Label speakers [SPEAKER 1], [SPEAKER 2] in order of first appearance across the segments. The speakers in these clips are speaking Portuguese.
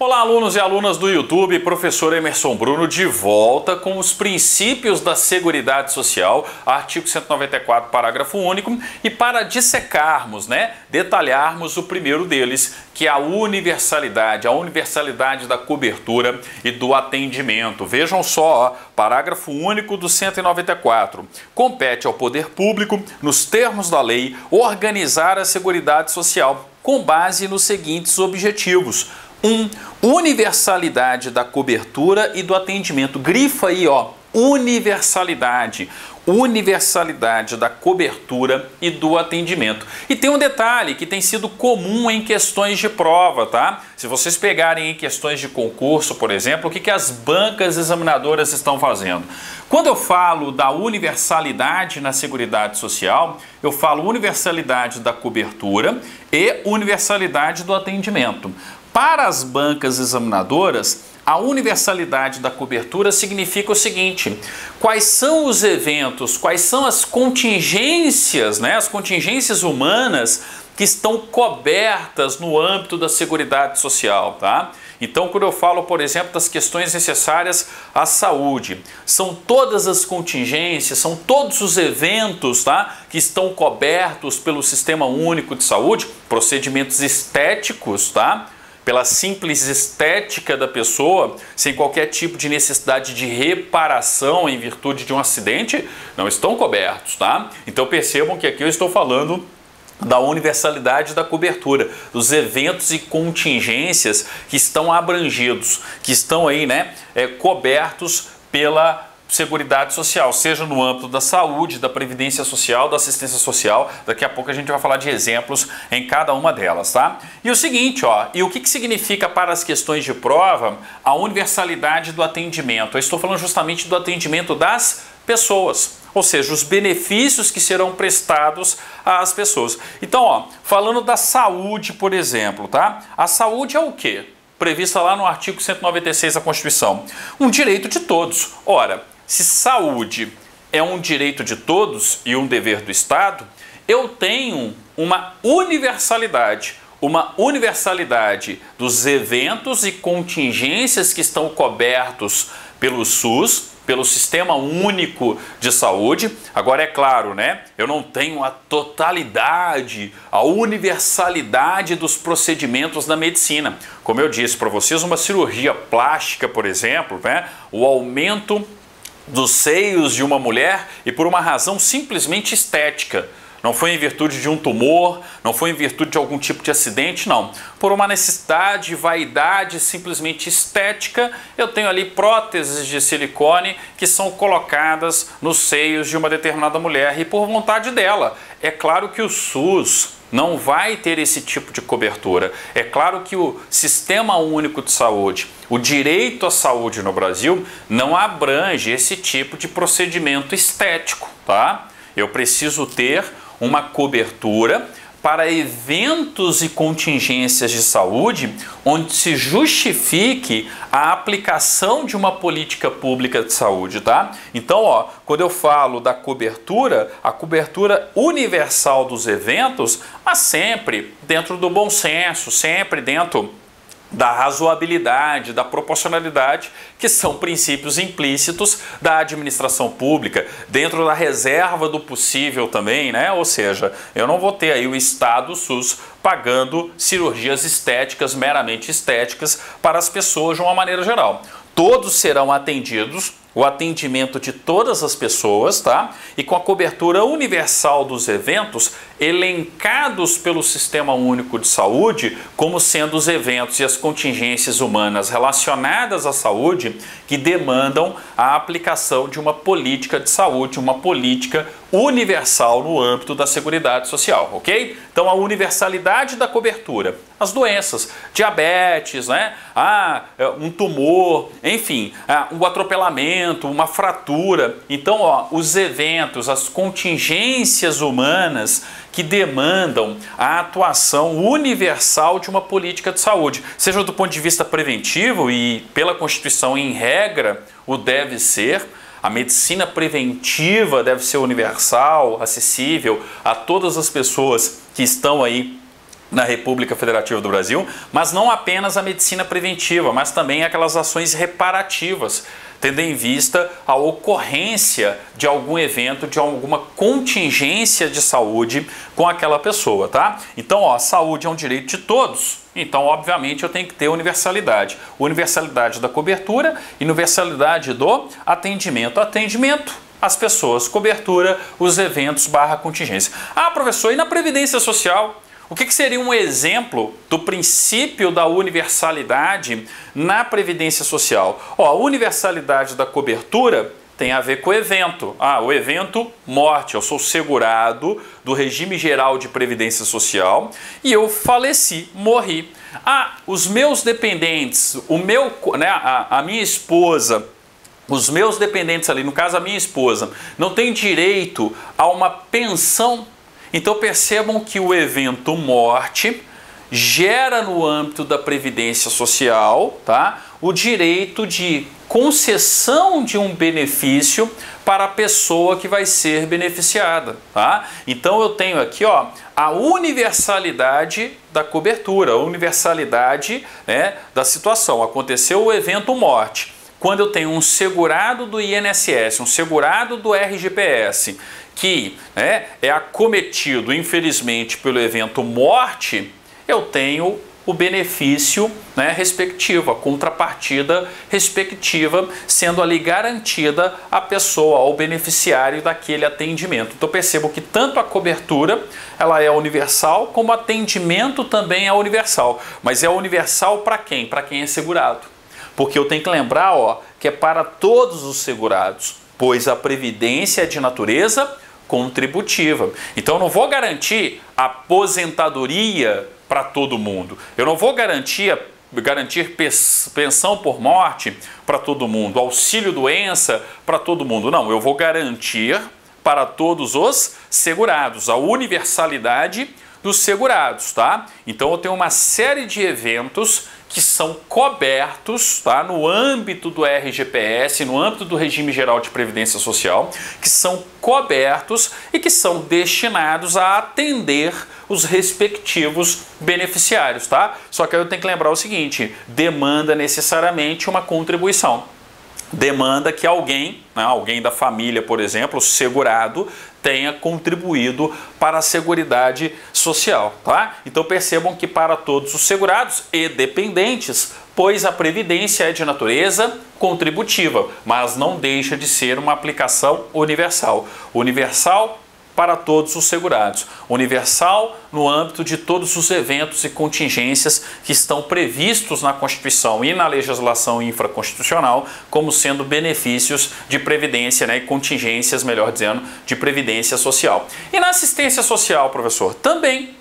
[SPEAKER 1] Olá, alunos e alunas do YouTube, professor Emerson Bruno de volta com os princípios da Seguridade Social, artigo 194, parágrafo único, e para dissecarmos, detalharmos o primeiro deles, que é a universalidade da cobertura e do atendimento. Vejam só, parágrafo único do 194. Compete ao poder público, nos termos da lei, organizar a Seguridade Social com base nos seguintes objetivos. 1. Universalidade da cobertura e do atendimento. Grifa aí, universalidade da cobertura e do atendimento. E tem um detalhe que tem sido comum em questões de prova, tá? Se vocês pegarem em questões de concurso, por exemplo, o que as bancas examinadoras estão fazendo? Quando eu falo da universalidade na Seguridade Social, eu falo universalidade da cobertura e universalidade do atendimento. Para as bancas examinadoras, a universalidade da cobertura significa o seguinte: quais são os eventos, quais são as contingências, as contingências humanas que estão cobertas no âmbito da Seguridade Social, tá? Então, quando eu falo, por exemplo, das questões necessárias à saúde, são todas as contingências, são todos os eventos, tá, que estão cobertos pelo Sistema Único de Saúde, procedimentos estéticos, tá? Pela simples estética da pessoa, sem qualquer tipo de necessidade de reparação em virtude de um acidente, não estão cobertos, tá? Então percebam que aqui eu estou falando da universalidade da cobertura, dos eventos e contingências que estão abrangidos, que estão aí, cobertos pela Seguridade Social, seja no âmbito da saúde, da previdência social, da assistência social. Daqui a pouco a gente vai falar de exemplos em cada uma delas, tá? E o seguinte, e o que significa para as questões de prova a universalidade do atendimento? Eu estou falando justamente do atendimento das pessoas, ou seja, os benefícios que serão prestados às pessoas. Então, falando da saúde, por exemplo, tá? A saúde é o quê? Prevista lá no artigo 196 da Constituição. Um direito de todos. Ora, se saúde é um direito de todos e um dever do Estado, eu tenho uma universalidade dos eventos e contingências que estão cobertos pelo SUS, pelo Sistema Único de Saúde. Agora é claro, eu não tenho a totalidade, a universalidade dos procedimentos da medicina. Como eu disse para vocês, uma cirurgia plástica, por exemplo, o aumento dos seios de uma mulher e por uma razão simplesmente estética. Não foi em virtude de um tumor, não foi em virtude de algum tipo de acidente, não. Por uma necessidade, vaidade simplesmente estética, eu tenho ali próteses de silicone que são colocadas nos seios de uma determinada mulher e por vontade dela. É claro que o SUS não vai ter esse tipo de cobertura. É claro que o Sistema Único de Saúde, o direito à saúde no Brasil, não abrange esse tipo de procedimento estético, tá? Eu preciso ter uma cobertura para eventos e contingências de saúde onde se justifique a aplicação de uma política pública de saúde, tá? Então, quando eu falo da cobertura, a cobertura universal dos eventos, mas sempre dentro do bom senso, sempre dentro da razoabilidade, da proporcionalidade, que são princípios implícitos da administração pública, dentro da reserva do possível também, Ou seja, eu não vou ter aí o Estado, o SUS, pagando cirurgias estéticas, meramente estéticas, para as pessoas de uma maneira geral. Todos serão atendidos, o atendimento de todas as pessoas, tá? E com a cobertura universal dos eventos elencados pelo Sistema Único de Saúde como sendo os eventos e as contingências humanas relacionadas à saúde que demandam a aplicação de uma política de saúde, uma política universal no âmbito da Seguridade Social, ok? Então a universalidade da cobertura, as doenças, diabetes, um tumor, enfim, o atropelamento, uma fratura. Então, os eventos, as contingências humanas que demandam a atuação universal de uma política de saúde, seja do ponto de vista preventivo e pela Constituição em regra o deve ser. A medicina preventiva deve ser universal, acessível a todas as pessoas que estão aí na República Federativa do Brasil, mas não apenas a medicina preventiva, mas também aquelas ações reparativas, tendo em vista a ocorrência de algum evento, de alguma contingência de saúde com aquela pessoa, tá? Então, ó, saúde é um direito de todos, então, obviamente, eu tenho que ter universalidade. Universalidade da cobertura e universalidade do atendimento. Atendimento, as pessoas, cobertura, os eventos / contingência. Ah, professor, e na Previdência Social? O que seria um exemplo do princípio da universalidade na Previdência Social? Ó, a universalidade da cobertura tem a ver com o evento. Ah, o evento morte. Eu sou segurado do regime geral de Previdência Social e eu faleci, morri. Ah, os meus dependentes, a minha esposa, os meus dependentes ali, no caso a minha esposa, não tem direito a uma pensão. Então percebam que o evento morte gera no âmbito da Previdência Social, tá, o direito de concessão de um benefício para a pessoa que vai ser beneficiada, tá? Então eu tenho aqui, ó, a universalidade da cobertura, a universalidade, né, da situação. Aconteceu o evento morte. Quando eu tenho um segurado do INSS, um segurado do RGPS, que, né, é acometido, infelizmente, pelo evento morte, eu tenho o benefício, né, respectivo, a contrapartida respectiva, sendo ali garantida a pessoa, ao beneficiário daquele atendimento. Então percebo que tanto a cobertura ela é universal, como o atendimento também é universal. Mas é universal para quem? Para quem é segurado. Porque eu tenho que lembrar, ó, que é para todos os segurados, pois a Previdência é de natureza contributiva. Então eu não vou garantir aposentadoria para todo mundo. Eu não vou garantir pensão por morte para todo mundo, auxílio doença para todo mundo. Não, eu vou garantir para todos os segurados, a universalidade dos segurados, tá? Então eu tenho uma série de eventos que são cobertos, tá, no âmbito do RGPS, no âmbito do Regime Geral de Previdência Social, que são cobertos e que são destinados a atender os respectivos beneficiários, tá? Só que aí eu tenho que lembrar o seguinte, demanda necessariamente uma contribuição. Demanda que alguém, né, alguém da família, por exemplo, segurado, tenha contribuído para a Seguridade Social, tá? Então percebam que para todos os segurados e dependentes, pois a Previdência é de natureza contributiva, mas não deixa de ser uma aplicação universal. Universal para todos os segurados, universal no âmbito de todos os eventos e contingências que estão previstos na Constituição e na legislação infraconstitucional como sendo benefícios de previdência, né, e contingências, melhor dizendo, de previdência social. E na assistência social, professor, também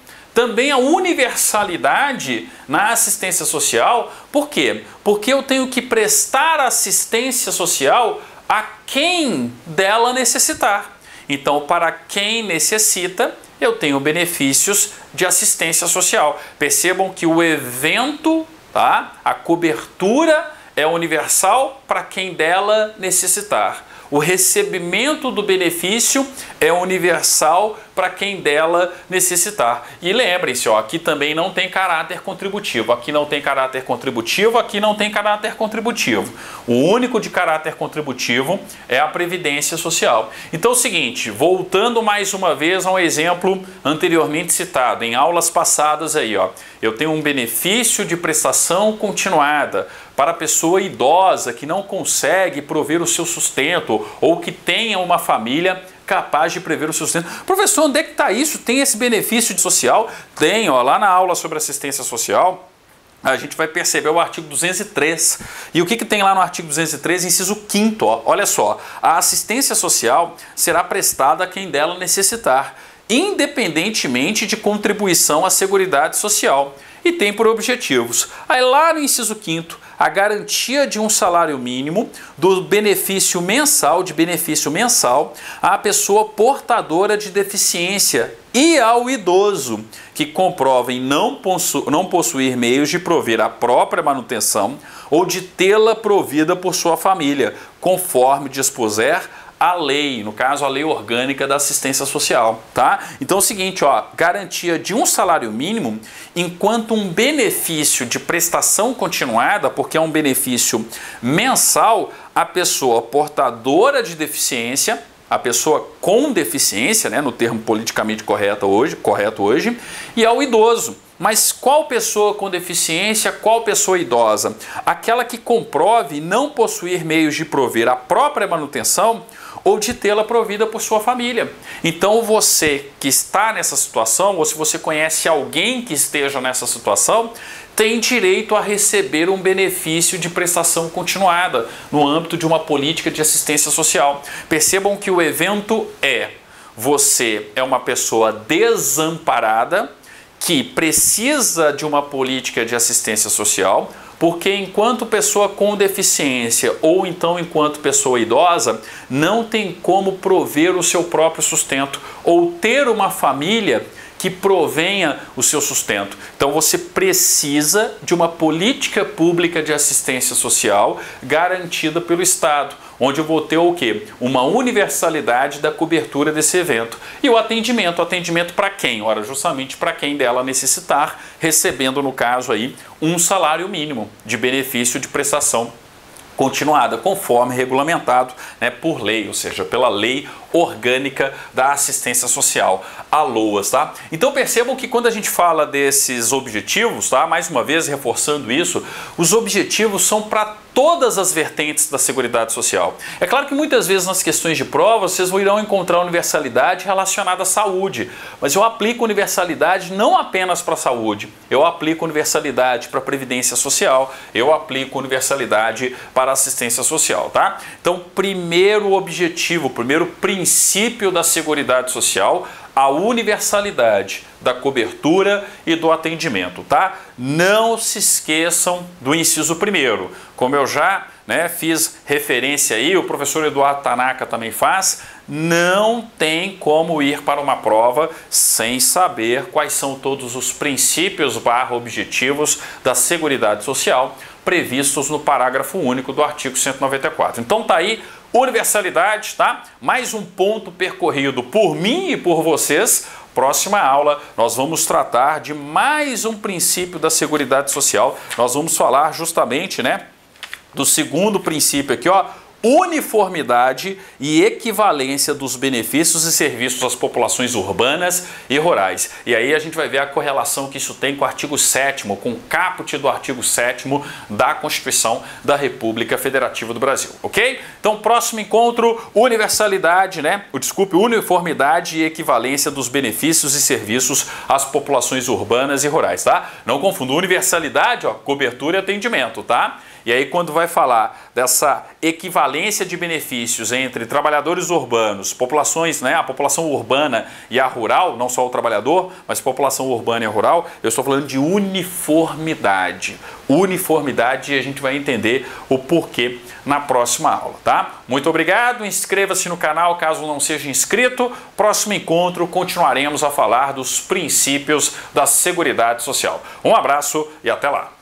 [SPEAKER 1] a universalidade na assistência social. Por quê? Porque eu tenho que prestar assistência social a quem dela necessitar. Então, para quem necessita, eu tenho benefícios de assistência social. Percebam que o evento, tá, a cobertura é universal para quem dela necessitar. O recebimento do benefício é universal para quem dela necessitar. E lembrem-se, ó, aqui também não tem caráter contributivo. Aqui não tem caráter contributivo, aqui não tem caráter contributivo. O único de caráter contributivo é a Previdência Social. Então é o seguinte, voltando mais uma vez a um exemplo anteriormente citado, em aulas passadas aí, ó, eu tenho um benefício de prestação continuada para a pessoa idosa que não consegue prover o seu sustento ou que tenha uma família capaz de prever o seu sustento. Professor, onde é que está isso? Tem esse benefício social? Tem, ó, lá na aula sobre assistência social, a gente vai perceber o artigo 203. E o que tem lá no artigo 203, inciso 5º, ó, olha só, a assistência social será prestada a quem dela necessitar, independentemente de contribuição à Seguridade Social, e tem por objetivos, aí lá no inciso 5º, a garantia de um salário mínimo do benefício mensal, à pessoa portadora de deficiência e ao idoso que comprovem não possuir meios de prover a própria manutenção ou de tê-la provida por sua família, conforme dispuser a lei, no caso a lei orgânica da assistência social, tá? Então é o seguinte, ó, garantia de um salário mínimo enquanto um benefício de prestação continuada, porque é um benefício mensal, a pessoa portadora de deficiência, a pessoa com deficiência, né, no termo politicamente correto hoje, e ao idoso. Mas qual pessoa com deficiência, qual pessoa idosa? Aquela que comprove não possuir meios de prover a própria manutenção ou de tê-la provida por sua família. Então você que está nessa situação, ou se você conhece alguém que esteja nessa situação, tem direito a receber um benefício de prestação continuada no âmbito de uma política de assistência social. Percebam que o evento você é uma pessoa desamparada que precisa de uma política de assistência social, porque enquanto pessoa com deficiência ou então enquanto pessoa idosa, não tem como prover o seu próprio sustento ou ter uma família que provenha o seu sustento. Então você precisa de uma política pública de assistência social garantida pelo Estado, onde eu vou ter o quê? Uma universalidade da cobertura desse evento. E o atendimento para quem? Ora, justamente para quem dela necessitar, recebendo no caso aí um salário mínimo de benefício de prestação continuada, conforme regulamentado, né, por lei, ou seja, pela lei orgânica da assistência social, a LOAS, tá? Então percebam que quando a gente fala desses objetivos, tá? Mais uma vez reforçando isso, os objetivos são para todas as vertentes da Seguridade Social. É claro que muitas vezes nas questões de prova vocês irão encontrar universalidade relacionada à saúde, mas eu aplico universalidade não apenas para a saúde, eu aplico universalidade para a previdência social, eu aplico universalidade para a assistência social, tá? Então, primeiro objetivo, primeiro princípio da Seguridade Social, a universalidade da cobertura e do atendimento, tá? Não se esqueçam do inciso primeiro. Como eu já fiz referência aí, o professor Eduardo Tanaka também faz, não tem como ir para uma prova sem saber quais são todos os princípios / objetivos da Seguridade Social previstos no parágrafo único do artigo 194. Então tá aí, universalidade, tá? Mais um ponto percorrido por mim e por vocês. Próxima aula nós vamos tratar de mais um princípio da Seguridade Social. Nós vamos falar justamente, do segundo princípio aqui, ó, uniformidade e equivalência dos benefícios e serviços às populações urbanas e rurais. E aí a gente vai ver a correlação que isso tem com o artigo 7º, com o caput do artigo 7º da Constituição da República Federativa do Brasil, ok? Então, próximo encontro, uniformidade e equivalência dos benefícios e serviços às populações urbanas e rurais, tá? Não confunda, universalidade, ó, cobertura e atendimento, tá? E aí quando vai falar dessa equivalência de benefícios entre trabalhadores urbanos, populações, a população urbana e a rural, não só o trabalhador, mas população urbana e a rural, eu estou falando de uniformidade. Uniformidade, e a gente vai entender o porquê na próxima aula, tá? Muito obrigado, inscreva-se no canal caso não seja inscrito. Próximo encontro continuaremos a falar dos princípios da Seguridade Social. Um abraço e até lá!